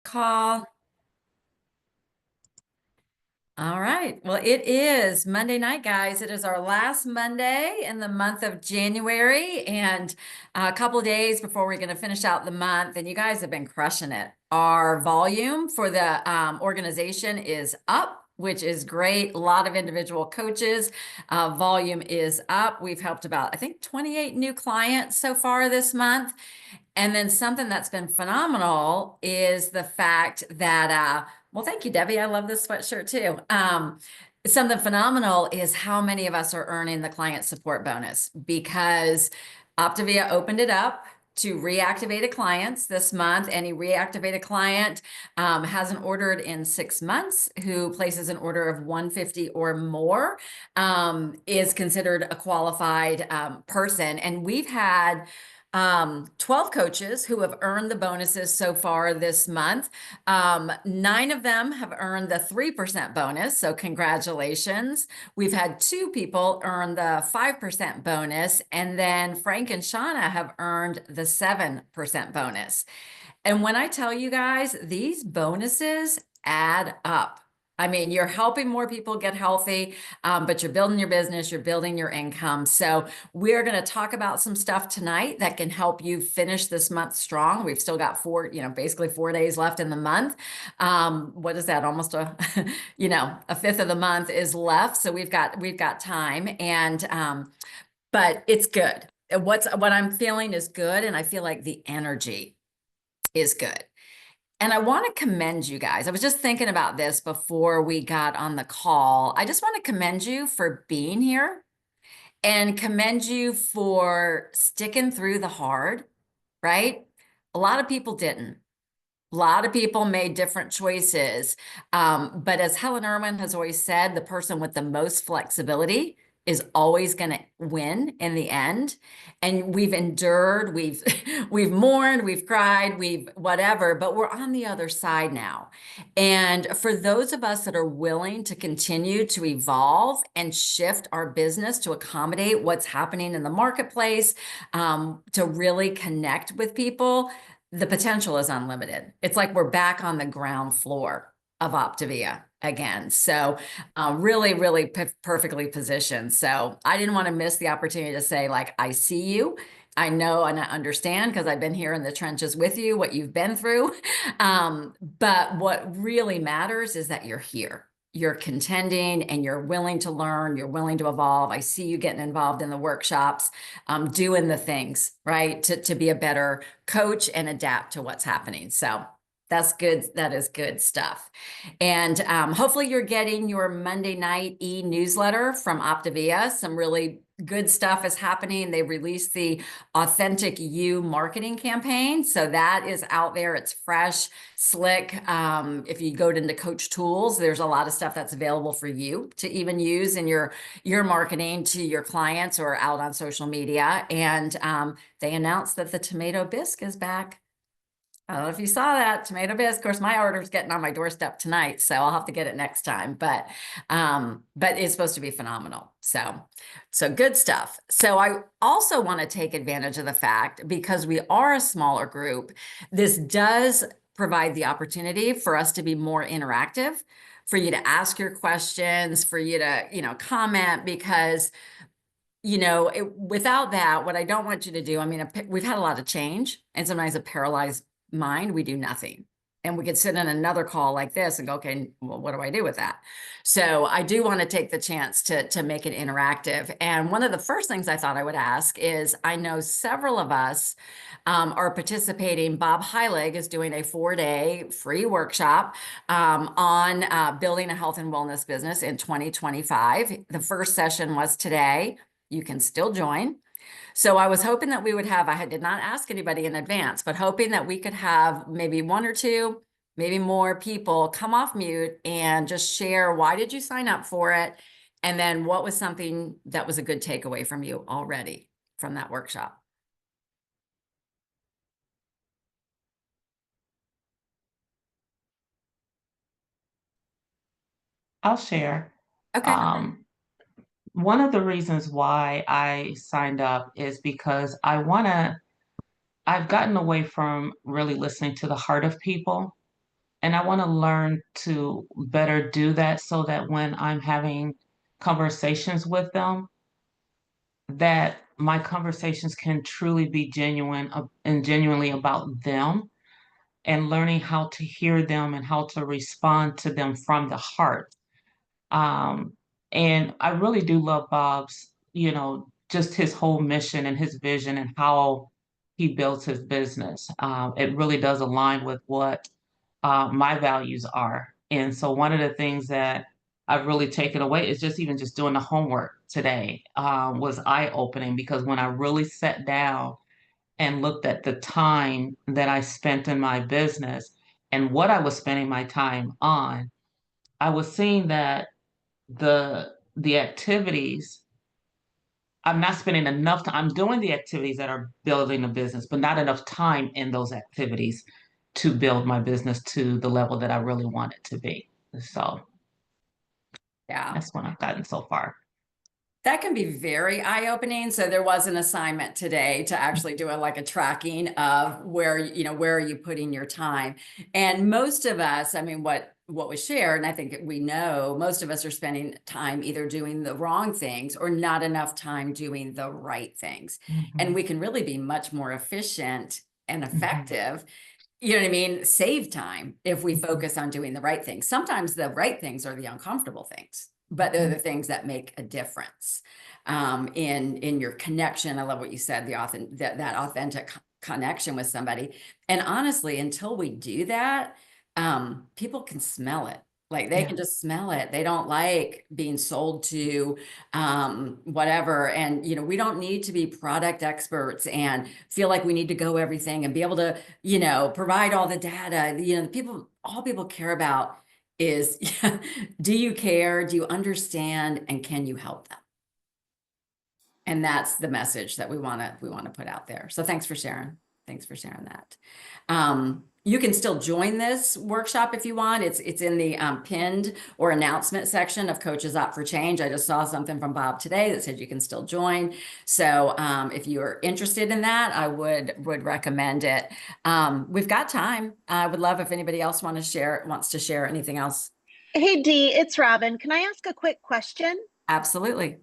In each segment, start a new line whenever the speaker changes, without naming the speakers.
Call. All right. Well, it is Monday night, guys. It is our last Monday in the month of January, and a couple of days before we're going to finish out the month. And you guys have been crushing it. Our volume for the organization is up, which is great. A lot of individual coaches. Volume is up. We've helped about, I think, 28 new clients so far this month. And then something that's been phenomenal is the fact that, well, thank you, Debbie. I love this sweatshirt too. Something phenomenal is how many of us are earning the client support bonus because Optavia opened it up to reactivated clients this month. Any reactivated client hasn't ordered in 6 months who places an order of 150 or more is considered a qualified person. And we've had 12 coaches who have earned the bonuses so far this month. 9 of them have earned the 3% bonus, so congratulations. We've had 2 people earn the 5% bonus, and then Frank and Shauna have earned the 7% bonus. And when I tell you guys, these bonuses add up. I mean, you're helping more people get healthy, but you're building your business, you're building your income. So we're going to talk about some stuff tonight that can help you finish this month strong. We've still got basically 4 days left in the month. What is that? Almost a, a fifth of the month is left. So we've got time, and but it's good. What I'm feeling is good, and I feel like the energy is good. And I want to commend you guys. I was just thinking about this before we got on the call. I just want to commend you for being here and commend you for sticking through the hard, right? A lot of people didn't. A lot of people made different choices. But as Helen Irwin has always said, the person with the most flexibility is always going to win in the end. And we've endured, we've we've mourned, we've cried, we've whatever, but we're on the other side now. And for those of us that are willing to continue to evolve and shift our business to accommodate what's happening in the marketplace, to really connect with people, the potential is unlimited. It's like we're back on the ground floor of Optavia again. So really, really perfectly positioned. So I didn't want to miss the opportunity to say, like, I see you. I know and I understand because I've been here in the trenches with you, what you've been through. But what really matters is that you're here. You're contending and you're willing to learn, you're willing to evolve. I see you getting involved in the workshops, doing the things, right, to be a better coach and adapt to what's happening. So that's good. That is good stuff. And hopefully you're getting your Monday night e-newsletter from Optavia. Some really good stuff is happening. They released the Authentic You marketing campaign. So that is out there. It's fresh, slick. If you go into Coach Tools, there's a lot of stuff that's available for you to even use in your marketing to your clients or out on social media. And they announced that the tomato bisque is back. I don't know if you saw that tomato bisque. Of course, my order's getting on my doorstep tonight, so I'll have to get it next time. But it's supposed to be phenomenal. So good stuff. So I also want to take advantage of the fact, because we are a smaller group, this does provide the opportunity for us to be more interactive, for you to ask your questions, for you to, comment, because without that, what I don't want you to do, I mean, we've had a lot of change, and sometimes a paralyzed mind, we do nothing. And we could sit in another call like this and go, okay, well, what do I do with that? So I do want to take the chance to make it interactive. And one of the first things I thought I would ask is, I know several of us are participating. Bob Heilig is doing a 4-day free workshop on building a health and wellness business in 2025. The first session was today. You can still join. So I was hoping that we would have, I did not ask anybody in advance, but hoping that we could have maybe 1 or 2, maybe more people come off mute and just share, why did you sign up for it? And then what was something that was a good takeaway from you already from that workshop?
I'll share.
Okay.
Um, One of the reasons why I signed up is because I've gotten away from really listening to the heart of people. And I want to learn to better do that so that when I'm having conversations with them, that my conversations can truly be genuine and genuinely about them, and learning how to hear them and how to respond to them from the heart. Um, and I really do love Bob's, just his whole mission and his vision and how he builds his business. It really does align with what my values are. And so one of the things that I've really taken away is just even just doing the homework today was eye-opening, because when I really sat down and looked at the time that I spent in my business and what I was spending my time on, I was seeing that the activities, I'm not spending enough time. I'm doing the activities that are building a business, but not enough time in those activities to build my business to the level that I really want it to be. So
Yeah.
that's what I've gotten so far.
That can be very eye-opening. So there was an assignment today to actually do like a tracking of where are you putting your time? And most of us, I mean, what was shared, and I think we know most of us are spending time either doing the wrong things or not enough time doing the right things. And we can really be much more efficient and effective, you know what I mean, save time if we focus on doing the right things. Sometimes the right things are the uncomfortable things, but they're the things that make a difference in your connection. I love what you said, that authentic connection with somebody. And honestly, until we do that, people can smell it. Like they can just smell it. They don't like being sold to whatever. And, we don't need to be product experts and feel like we need to go everything and be able to, provide all the data. All people care about is, do you care? Do you understand? And can you help them? And that's the message that we want to put out there. So thanks for sharing. Thanks for sharing that. You can still join this workshop if you want. It's in the pinned or announcement section of Coaches Up for Change. I just saw something from Bob today that said you can still join. So if you're interested in that, I would recommend it. We've got time. I would love if anybody else wants to share anything else.
Hey Dee, it's Robin. Can I ask a quick question?
Absolutely.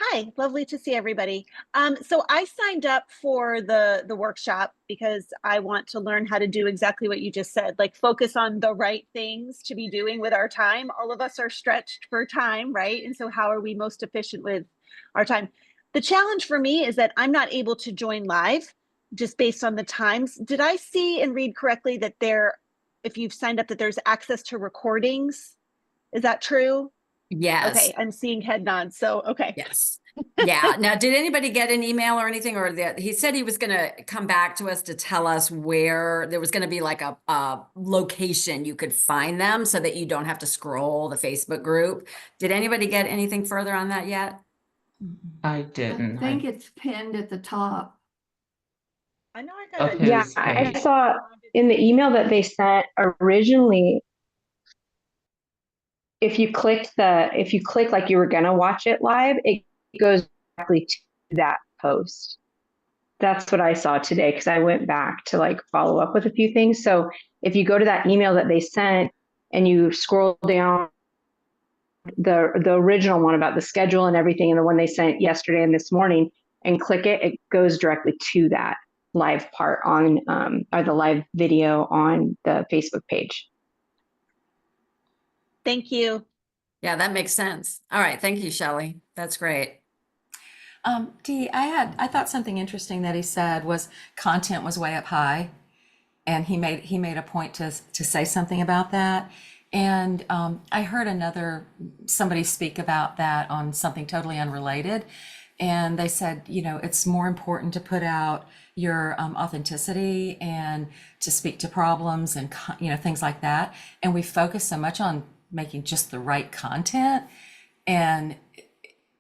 Hi, lovely to see everybody. So I signed up for the workshop because I want to learn how to do exactly what you just said, like focus on the right things to be doing with our time. All of us are stretched for time, right? And so how are we most efficient with our time? The challenge for me is that I'm not able to join live just based on the times. Did I see and read correctly that if you've signed up, that there's access to recordings? Is that true?
Yes.
Okay, I'm seeing head nods. So, okay.
Yes. Yeah. Now, did anybody get an email or anything, or that he said he was going to come back to us to tell us where there was going to be like a location you could find them so that you don't have to scroll the Facebook group. Did anybody get anything further on that yet?
I didn't.
I think it's pinned at the top.
I know I got
Of
it.
Yeah,
his
I
page.
saw in the email that they sent originally, if you click like you were gonna watch it live, it goes directly to that post. That's what I saw today because I went back to like follow up with a few things. So if you go to that email that they sent and you scroll down the original one about the schedule and everything, and the one they sent yesterday and this morning, and click it, it goes directly to that live part on or the live video on the Facebook page.
Thank you.
Yeah, that makes sense. All right. Thank you, Shelley. That's great.
Dee, I thought something interesting that he said was content was way up high, and he made a point to say something about that. And I heard somebody speak about that on something totally unrelated, and they said, it's more important to put out your authenticity and to speak to problems and things like that. And we focus so much on making just the right content, and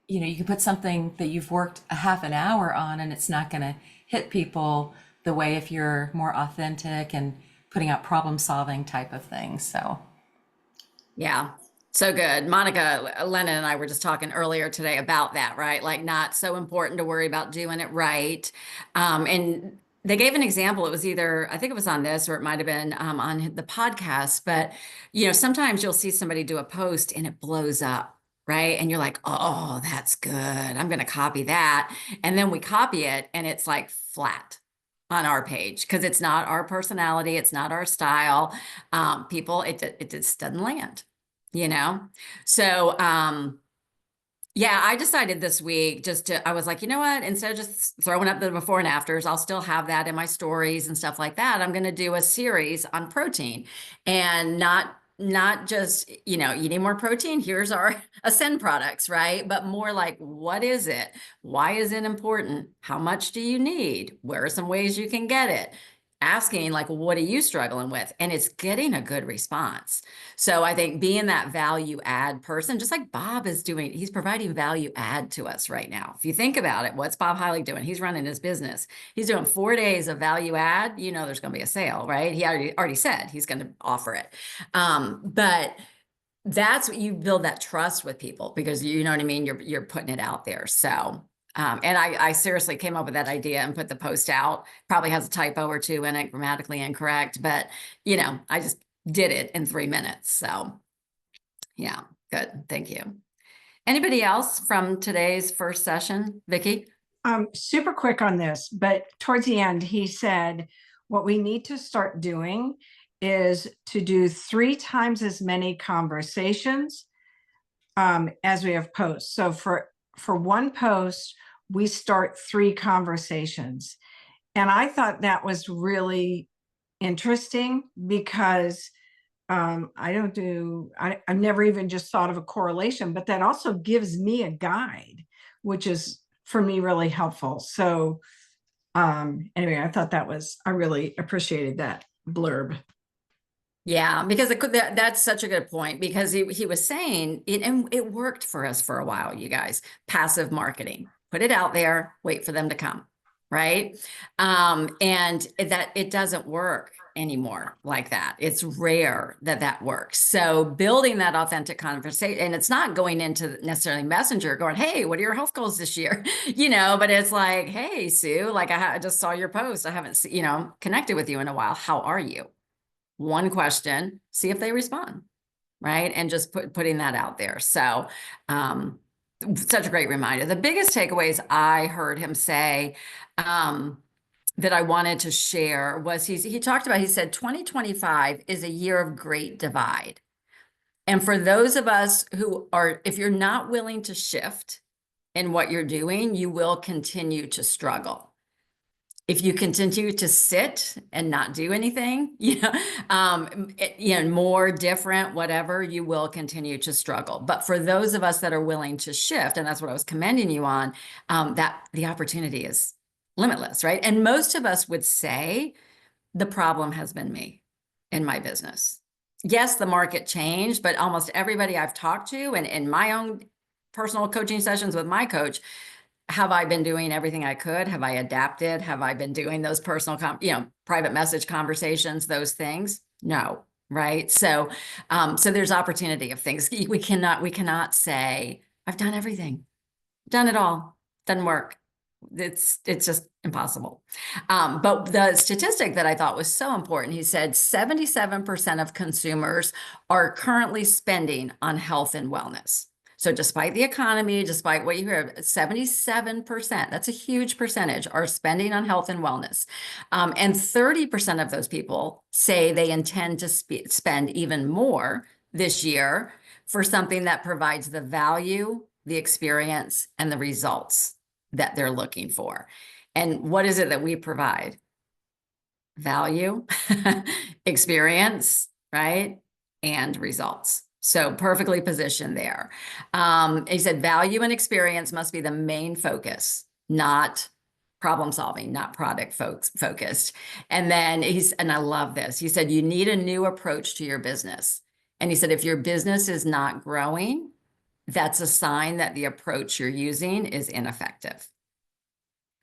you can put something that you've worked a half an hour on and it's not going to hit people the way if you're more authentic and putting out problem solving type of things. So
yeah, so good. Monica Lennon and I were just talking earlier today about that, right? Like not so important to worry about doing it right. And they gave an example. It was either, I think it was on this, or it might have been on the podcast, but sometimes you'll see somebody do a post and it blows up, right? And you're like, oh, that's good. I'm going to copy that. And then we copy it and it's like flat on our page because it's not our personality. It's not our style. It just doesn't land, So, yeah, I decided this week I was like, you know what, instead of just throwing up the before and afters, I'll still have that in my stories and stuff like that. I'm going to do a series on protein and not just, you need more protein. Here's our Ascend products, right? But more like, what is it? Why is it important? How much do you need? Where are some ways you can get it? Asking like, what are you struggling with? And it's getting a good response. So I think being that value add person, just like Bob is doing, he's providing value add to us right now. If you think about it, what's Bob Heilig doing? He's running his business. He's doing 4 days of value add. There's going to be a sale, right? He already said he's going to offer it. But that's what you build that trust with people because you know what I mean? You're putting it out there. So and I seriously came up with that idea and put the post out. Probably has a typo or two in it, grammatically incorrect, but I just did it in 3 minutes. So yeah, good. Thank you. Anybody else from today's first session? Vicki?
Super quick on this, but towards the end, he said, what we need to start doing is to do 3 times as many conversations as we have posts. So for one post, we start 3 conversations. And I thought that was really interesting because I've never even just thought of a correlation, but that also gives me a guide, which is for me really helpful. So anyway, I really appreciated that blurb.
Yeah, because that's such a good point because he was saying it, and it worked for us for a while, you guys. Passive marketing, put it out there, wait for them to come, right? And that it doesn't work anymore like that. It's rare that works. So building that authentic conversation, and it's not going into necessarily Messenger going, hey, what are your health goals this year? But it's like, hey, Sue, like I just saw your post. I haven't, connected with you in a while. How are you? One question, see if they respond, right? And just putting that out there. So such a great reminder. The biggest takeaways I heard him say that I wanted to share was he said 2025 is a year of great divide. And for those of us if you're not willing to shift in what you're doing, you will continue to struggle. If you continue to sit and not do anything, more different, whatever, you will continue to struggle. But for those of us that are willing to shift, and that's what I was commending you on, that the opportunity is limitless, right? And most of us would say the problem has been me in my business. Yes, the market changed, but almost everybody I've talked to and in my own personal coaching sessions with my coach, have I been doing everything I could? Have I adapted? Have I been doing those personal, private message conversations, those things? No, right? So, so there's opportunity of things. We cannot say, I've done everything, done it all, doesn't work. It's just impossible. But the statistic that I thought was so important, he said 77% of consumers are currently spending on health and wellness. So despite the economy, despite what you hear, 77%, that's a huge percentage, are spending on health and wellness. And 30% of those people say they intend to spend even more this year for something that provides the value, the experience, and the results that they're looking for. And what is it that we provide? Value, experience, right? And results. So perfectly positioned there. He said value and experience must be the main focus, not problem solving, not product focused. And then and I love this. He said, you need a new approach to your business. And he said, if your business is not growing, that's a sign that the approach you're using is ineffective.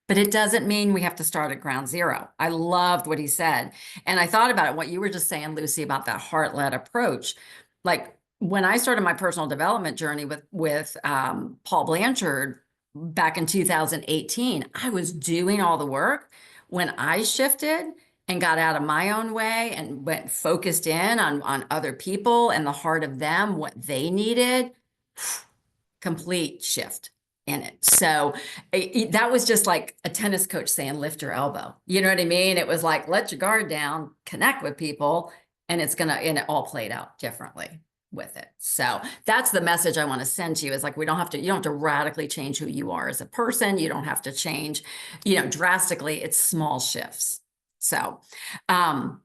But it doesn't mean we have to start at ground zero. I loved what he said. And I thought about it, what you were just saying, Lucy, about that heart-led approach. Like when I started my personal development journey with Paul Blanchard back in 2018, I was doing all the work when I shifted and got out of my own way and went focused in on other people and the heart of them, what they needed, complete shift in it. So that was just like a tennis coach saying, lift your elbow. You know what I mean? It was like, let your guard down, connect with people, and and it all played out differently with it. So that's the message I want to send to you, is like, you don't have to radically change who you are as a person. You don't have to change, drastically. It's small shifts. So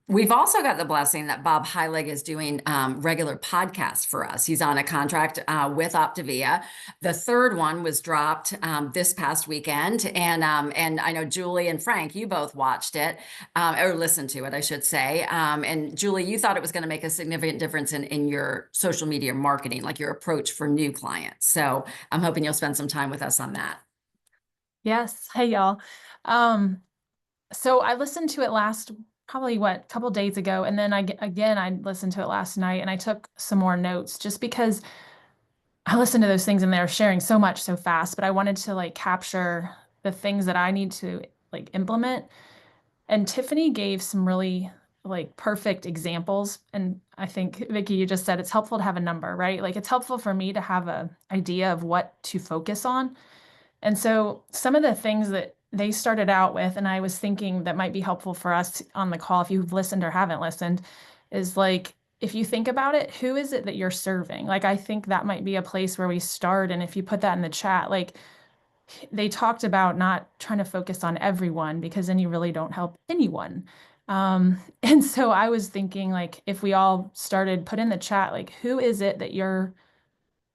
we've also got the blessing that Bob Heilig is doing regular podcasts for us. He's on a contract with Optavia. The third one was dropped this past weekend. And I know Julie and Frank, you both watched it or listened to it, I should say. And Julie, you thought it was going to make a significant difference in your social media marketing, like your approach for new clients. So I'm hoping you'll spend some time with us on that.
Yes. Hey, y'all. So I listened to it probably couple days ago. And then I listened to it last night, and I took some more notes just because I listened to those things and they're sharing so much so fast, but I wanted to like capture the things that I need to like implement. And Tiffany gave some really like perfect examples. And I think, Vicki, you just said it's helpful to have a number, right? Like it's helpful for me to have an idea of what to focus on. And so some of the things that they started out with, and I was thinking that might be helpful for us on the call, if you've listened or haven't listened, is like, if you think about it, who is it that you're serving? Like, I think that might be a place where we start. And if you put that in the chat, like they talked about not trying to focus on everyone, because then you really don't help anyone. And so I was thinking, like, if we all started, put in the chat, like, who is it that you're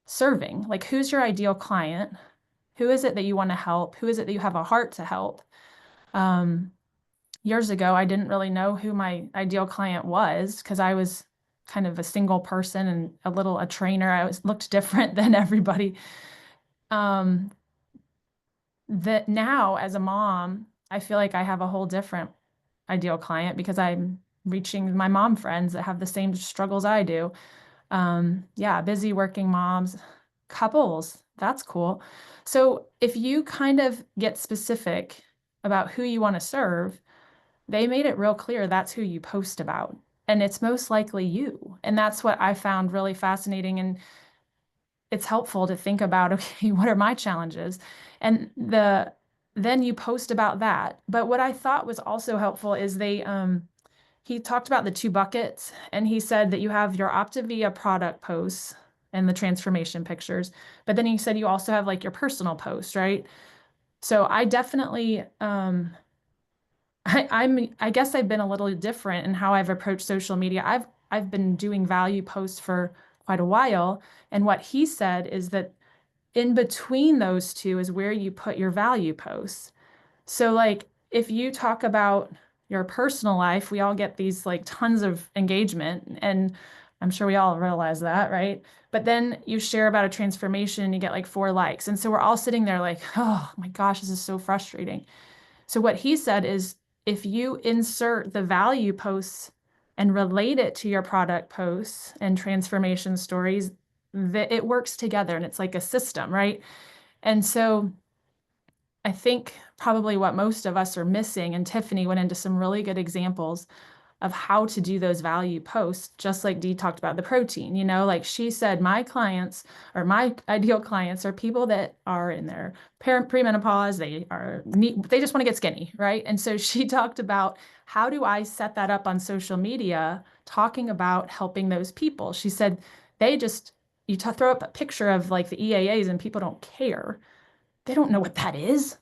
serving? Like, who's your ideal client? Who is it that you want to help? Who is it that you have a heart to help? Years ago, I didn't really know who my ideal client was, because I was kind of a single person and a trainer. I looked different than everybody. That now as a mom, I feel like I have a whole different ideal client, because I'm reaching my mom friends that have the same struggles I do. Busy working moms, couples, that's cool. So if you kind of get specific about who you want to serve, they made it real clear that's who you post about. And it's most likely you. And that's what I found really fascinating. And it's helpful to think about, okay, what are my challenges? And then you post about that. But what I thought was also helpful is he talked about the 2 buckets, and he said that you have your Optavia product posts and the transformation pictures, but then he said you also have like your personal posts, right? So I definitely, I guess I've been a little different in how I've approached social media. I've been doing value posts for quite a while, and what he said is that in between those two is where you put your value posts. So like if you talk about your personal life, we all get these like tons of engagement, and I'm sure we all realize that, right? But then you share about a transformation and you get like 4 likes. And so we're all sitting there like, oh my gosh, this is so frustrating. So what he said is, if you insert the value posts and relate it to your product posts and transformation stories, that it works together and it's like a system, right? And so I think probably what most of us are missing, and Tiffany went into some really good examples of how to do those value posts, just like Dee talked about the protein, like she said, my clients or my ideal clients are people that are in their premenopause, they just want to get skinny, right? And so she talked about, how do I set that up on social media, talking about helping those people? She said, you throw up a picture of like the EAAs and people don't care. They don't know what that is.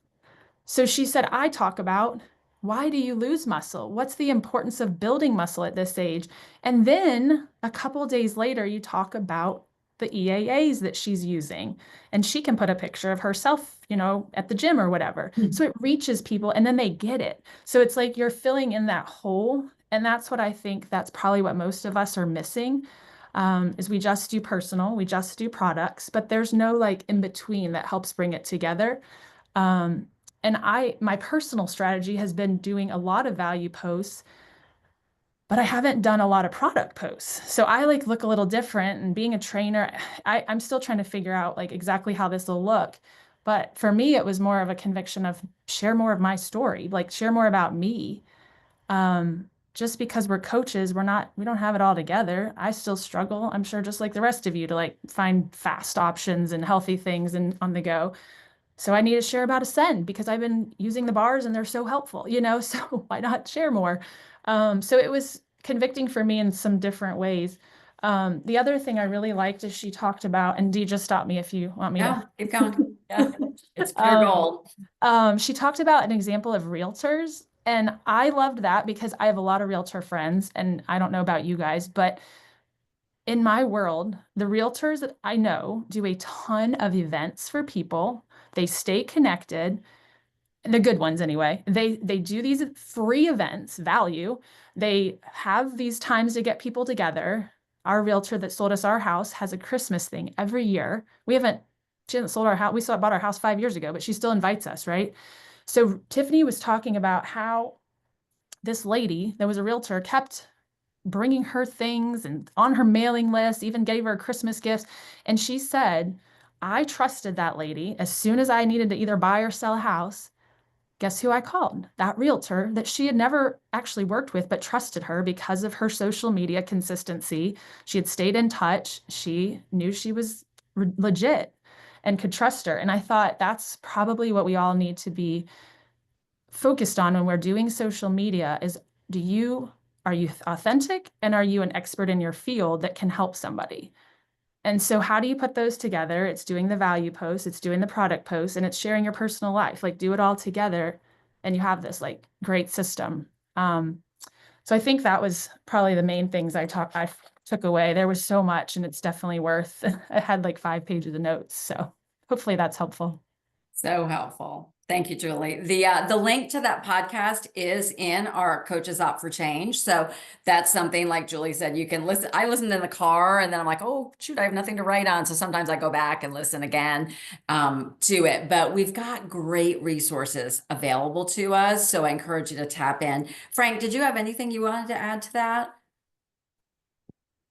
So she said, I talk about, why do you lose muscle? What's the importance of building muscle at this age? And then a couple of days later, you talk about the EAAs that she's using, and she can put a picture of herself, at the gym or whatever. So it reaches people and then they get it. So it's like you're filling in that hole. And that's what I think, that's probably what most of us are missing, is we just do personal, we just do products, but there's no like in between that helps bring it together. And my personal strategy has been doing a lot of value posts, but I haven't done a lot of product posts. So I like look a little different, and being a trainer, I'm still trying to figure out like exactly how this will look. But for me, it was more of a conviction of share more of my story, like share more about me. Just because we're coaches, we don't have it all together. I still struggle, I'm sure, just like the rest of you, to like find fast options and healthy things and on the go. So I need to share about Ascend because I've been using the bars and they're so helpful, so why not share more? So it was convicting for me in some different ways. The other thing I really liked is she talked about, and Dee, just stop me if you want me
Yeah,
to.
keep going. Yeah, it's pure gold.
She talked about an example of realtors, and I loved that because I have a lot of realtor friends, and I don't know about you guys, but in my world, the realtors that I know do a ton of events for people. They stay connected, the good ones anyway. They do these free events, value. They have these times to get people together. Our realtor that sold us our house has a Christmas thing every year. She hasn't sold our house. Bought our house 5 years ago, but she still invites us, right? So Tiffany was talking about how this lady that was a realtor kept bringing her things and on her mailing list, even gave her Christmas gifts. And she said, I trusted that lady as soon as I needed to either buy or sell a house. Guess who I called? That realtor that she had never actually worked with, but trusted her because of her social media consistency. She had stayed in touch. She knew she was legit and could trust her. And I thought that's probably what we all need to be focused on when we're doing social media is, are you authentic, and are you an expert in your field that can help somebody? And so how do you put those together? It's doing the value post, it's doing the product post, and it's sharing your personal life. Like, do it all together and you have this like great system. So I think that was probably the main things I took away. There was so much, and it's definitely worth, I had like 5 pages of notes. So hopefully that's helpful.
So helpful. Thank you, Julie. The link to that podcast is in our Coaches Opt for Change. So that's something, like Julie said, you can listen. I listened in the car and then I'm like, oh, shoot, I have nothing to write on. So sometimes I go back and listen again to it. But we've got great resources available to us. So I encourage you to tap in. Frank, did you have anything you wanted to add to that?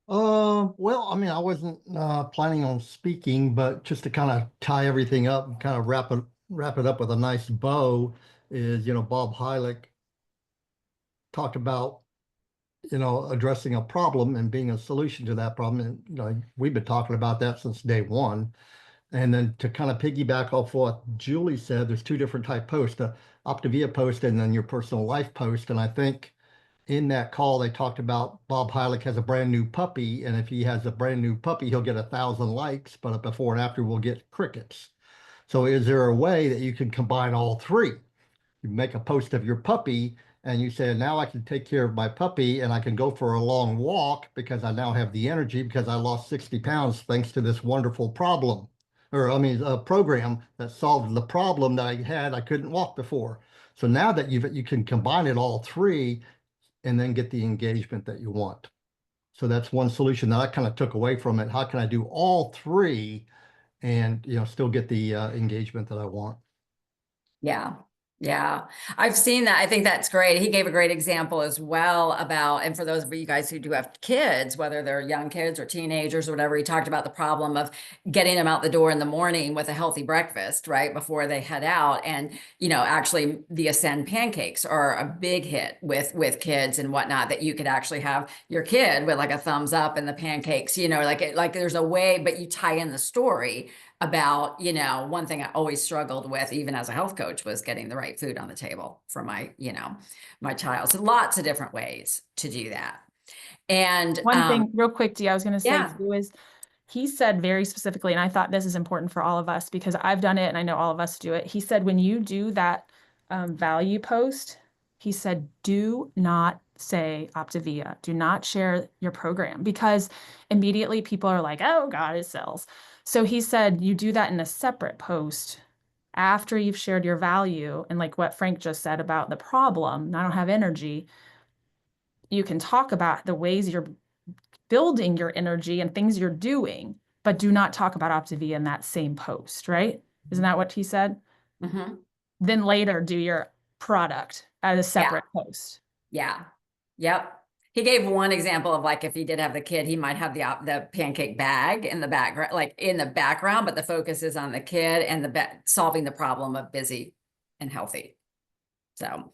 Well, I mean, I wasn't planning on speaking, but just to kind of tie everything up and kind of wrap it up with a nice bow is, Bob Heilig talked about, addressing a problem and being a solution to that problem. And, we've been talking about that since day one. And then to kind of piggyback off what Julie said, there's 2 different type posts, the Optavia post and then your personal life post. And I think in that call, they talked about Bob Heilig has a brand new puppy. And if he has a brand new puppy, he'll get 1,000 likes, but a before and after will get crickets. So is there a way that you can combine all 3? You make a post of your puppy and you say, now I can take care of my puppy and I can go for a long walk because I now have the energy because I lost 60 pounds thanks to this wonderful program that solved the problem that I couldn't walk before. So now that you can combine it all 3 and then get the engagement that you want. So that's one solution that I kind of took away from it. How can I do all 3 and still get the engagement that I want?
Yeah. Yeah, I've seen that. I think that's great. He gave a great example as well about, and for those of you guys who do have kids, whether they're young kids or teenagers or whatever, he talked about the problem of getting them out the door in the morning with a healthy breakfast, right, before they head out. And, actually the Ascend pancakes are a big hit with kids and whatnot, that you could actually have your kid with like a thumbs up and the pancakes, like there's a way, but you tie in the story about, one thing I always struggled with, even as a health coach, was getting the right food on the table for my, my child. So lots of different ways to do that. And
One thing real quick, Dee, I was going to say
yeah.
too is he said very specifically, and I thought this is important for all of us because I've done it and I know all of us do it. He said, when you do that value post, he said, do not say Optavia, do not share your program, because immediately people are like, oh God, it sells. So he said, you do that in a separate post after you've shared your value. And like what Frank just said about the problem, I don't have energy. You can talk about the ways you're building your energy and things you're doing, but do not talk about Optavia in that same post, right? Isn't that what he said?
Mm-hmm.
Then later do your product as a separate post.
Yeah. Yep. He gave one example of like, if he did have the kid, he might have the pancake bag in the background, like in the background, but the focus is on the kid and solving the problem of busy and healthy. So,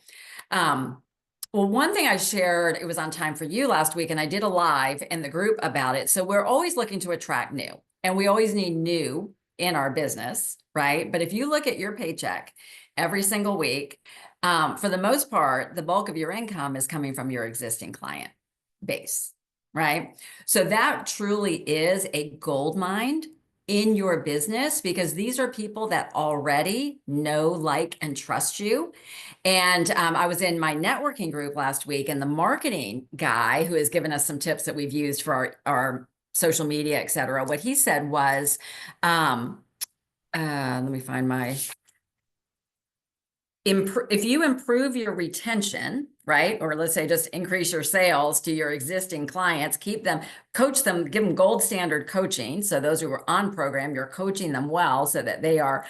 well, one thing I shared, it was on Time for You last week, and I did a live in the group about it. So we're always looking to attract new, and we always need new in our business, right? But if you look at your paycheck every single week, for the most part, the bulk of your income is coming from your existing client base, right? So that truly is a gold mine in your business, because these are people that already know, like, and trust you. And I was in my networking group last week, and the marketing guy who has given us some tips that we've used for our social media, et cetera, what he said was, let me find my, if you improve your retention, right? Or let's say just increase your sales to your existing clients, keep them, coach them, give them gold standard coaching. So those who are on program, you're coaching them well so that they are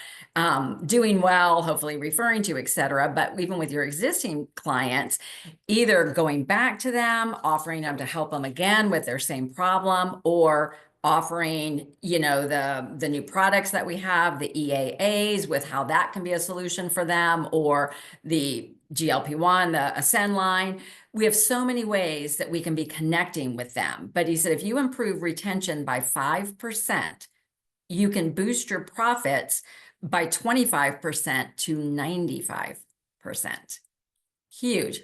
doing well, hopefully referring to, et cetera. But even with your existing clients, either going back to them, offering them to help them again with their same problem, or offering, you know, the new products that we have, the EAAs, with how that can be a solution for them, or the GLP-1, the Ascend line. We have so many ways that we can be connecting with them. But he said, if you improve retention by 5%, you can boost your profits by 25% to 95%. Huge.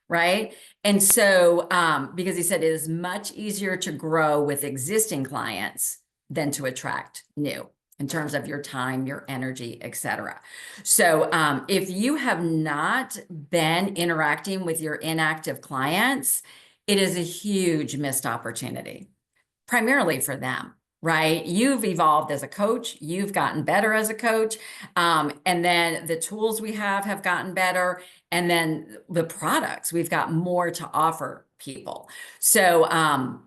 Right? And so, because he said it is much easier to grow with existing clients than to attract new, in terms of your time, your energy, et cetera. So if you have not been interacting with your inactive clients, it is a huge missed opportunity, primarily for them. Right? You've evolved as a coach. You've gotten better as a coach. And then the tools we have gotten better. And then the products, we've got more to offer people. So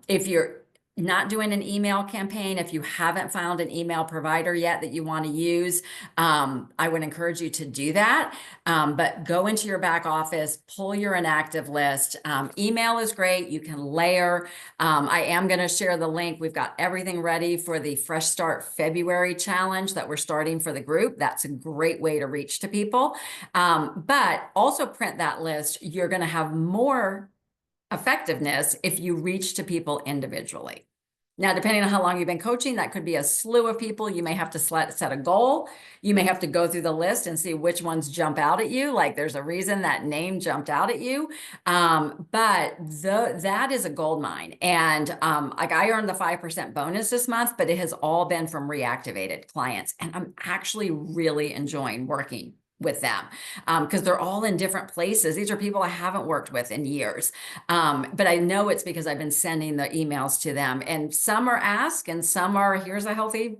if you're not doing an email campaign, if you haven't found an email provider yet that you want to use, I would encourage you to do that. But go into your back office, pull your inactive list. Email is great. You can layer. I am going to share the link. We've got everything ready for the Fresh Start February challenge that we're starting for the group. That's a great way to reach to people. But also print that list. You're going to have more effectiveness if you reach to people individually. Now, depending on how long you've been coaching, that could be a slew of people. You may have to set a goal. You may have to go through the list and see which ones jump out at you. Like, there's a reason that name jumped out at you. But that is a gold mine. And like, I earned the 5% bonus this month, but it has all been from reactivated clients. And I'm actually really enjoying working with them because they're all in different places. These are people I haven't worked with in years. But I know it's because I've been sending the emails to them, and some are ask and some are, here's a healthy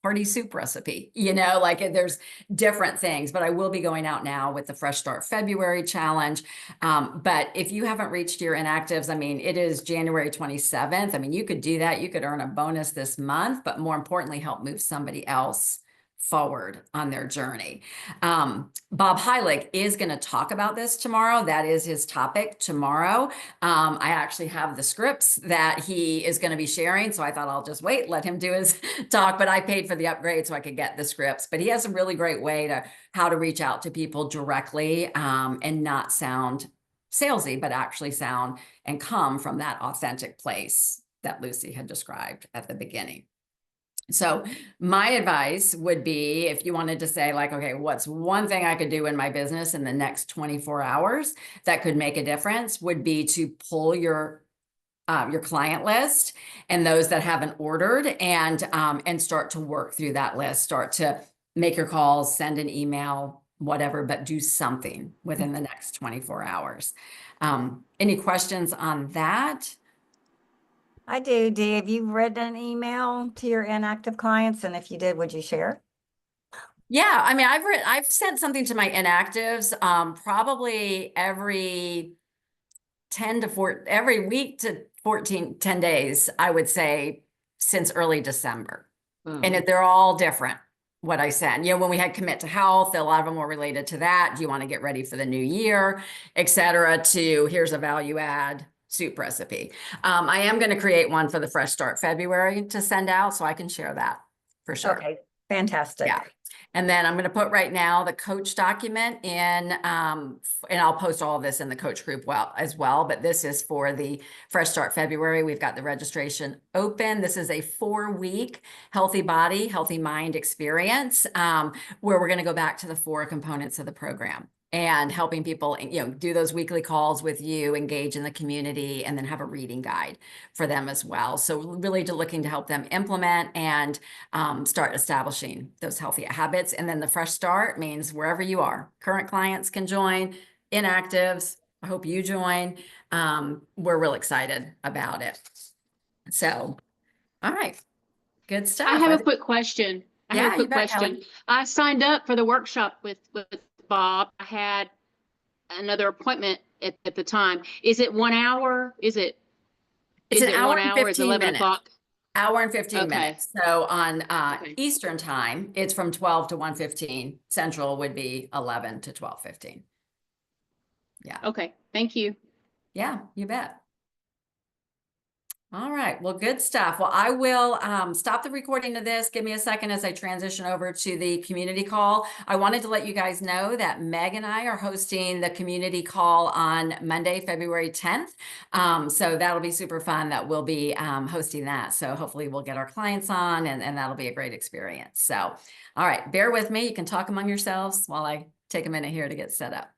party soup recipe, you know, like there's different things. But I will be going out now with the Fresh Start February challenge. But if you haven't reached your inactives, I mean, it is January 27th. I mean, you could do that. You could earn a bonus this month, but more importantly, help move somebody else forward on their journey. Bob Heilig is going to talk about this tomorrow. That is his topic tomorrow. I actually have the scripts that he is going to be sharing, so I thought I'll just wait, let him do his talk, but I paid for the upgrade so I could get the scripts. But he has a really great way to how to reach out to people directly and not sound salesy, but actually sound and come from that authentic place that Lucy had described at the beginning. So my advice would be, if you wanted to say like, okay, what's one thing I could do in my business in the next 24 hours that could make a difference, would be to pull your client list and those that haven't ordered, and start to work through that list, start to make your calls, send an email, whatever, but do something within the next 24 hours. Any questions on that?
I do. Dee, have you written an email to your inactive clients? And if you did, would you share?
Yeah, I mean, I've sent something to my inactives probably every week to 10 days, I would say, since early December. And they're all different. what I said. You know, when we had commit to health, a lot of them were related to that. Do you want to get ready for the new year, et cetera, to here's a value add soup recipe. I am going to create one for the Fresh Start February to send out, so I can share that for sure.
Okay, fantastic.
Yeah. And then I'm going to put right now the coach document in, and I'll post all of this in the coach group as well. But this is for the Fresh Start February. We've got the registration open. This is a 4-week healthy body, healthy mind experience, where we're going to go back to the 4 components of the program and helping people, you know, do those weekly calls with you, engage in the community, and then have a reading guide for them as well. So really looking to help them implement and start establishing those healthy habits. And then the Fresh Start means wherever you are, current clients can join, inactives, I hope you join. We're real excited about it. So, all right, good stuff.
I have a quick question.
Yeah, you bet, Kelly.
I signed up for the workshop with Bob. I had another appointment at the time. Is it 1 hour? Is it
It's an hour
1
and
hour? Is
15
11
minutes.
o'clock?
Hour and 15
Okay.
minutes. So on
Okay.
Eastern time, it's from 12 to 1:15. Central would be 11 to 12:15. Yeah.
Okay, thank you.
Yeah, you bet. All right, well, good stuff. Well, I will stop the recording of this. Give me a second as I transition over to the community call. I wanted to let you guys know that Meg and I are hosting the community call on Monday, February 10th. So that'll be super fun that we'll be hosting that. So hopefully we'll get our clients on and that'll be a great experience. So, all right, bear with me. You can talk among yourselves while I take a minute here to get set up.